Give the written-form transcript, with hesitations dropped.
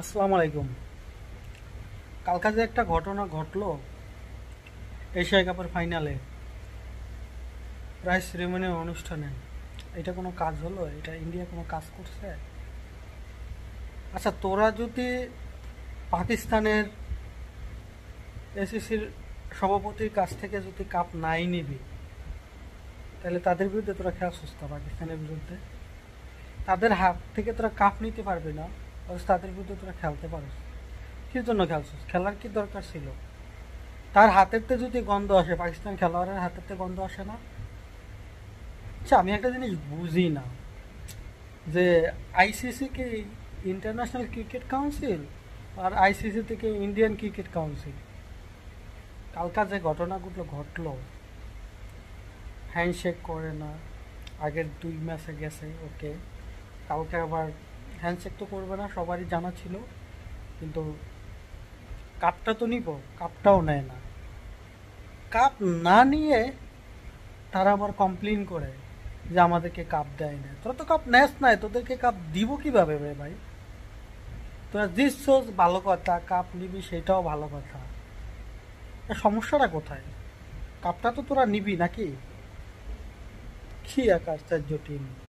আসসালামু আলাইকুম। কালকে যে একটা ঘটনা ঘটলো এশিয়া কাপের ফাইনালে প্রাইজ সেরেমনির অনুষ্ঠানে, এটা কোনো কাজ হলো? এটা ইন্ডিয়া কোনো কাজ করছে? আচ্ছা, তোরা যদি পাকিস্তানের এসিসির সভাপতির কাছ থেকে যদি কাপ নাই নিবি, তাহলে তাদের বিরুদ্ধে তোরা খেলছিস তো? পাকিস্তানের বিরুদ্ধে তাদের হাত থেকে তোরা কাপ নিতে পারবি না, অথচ তাদের বিরুদ্ধে তোরা খেলতে পারিস। কি জন্য খেলছিস? খেলার কি দরকার ছিল? তার হাতেরতে যদি গন্ধ আসে, পাকিস্তান খেলোয়াড়ের হাতেরতে গন্ধ আসে না? আচ্ছা, আমি একটা জিনিস বুঝি না যে আইসিসি কি ইন্টারন্যাশনাল ক্রিকেট কাউন্সিল আর আইসিসি থেকে ইন্ডিয়ান ক্রিকেট কাউন্সিল? কালকা যে ঘটনাগুলো ঘটলো, হ্যান্ডশেক করে না, আগের 2 ম্যাচে গেছে ওকে, কালকে আবার হ্যান্ডশেক তো করবে না, সবারই জানা ছিল। কিন্তু কাপটা তো নিব, কাপটাও নেয় না। কাপ না নিয়ে তারা আবার কমপ্লেন করে যে আমাদেরকে কাপ দেয় না। তোরা তো কাপ নেস নাই, তোদেরকে কাপ দিব কিভাবে রে ভাই? তোরা জিতছস ভালো কথা, কাপ নিবি সেটাও ভালো কথা। সমস্যাটা কোথায়? কাপটা তো তোরা নিবি নাকি? কি এক আশ্চর্য টিম!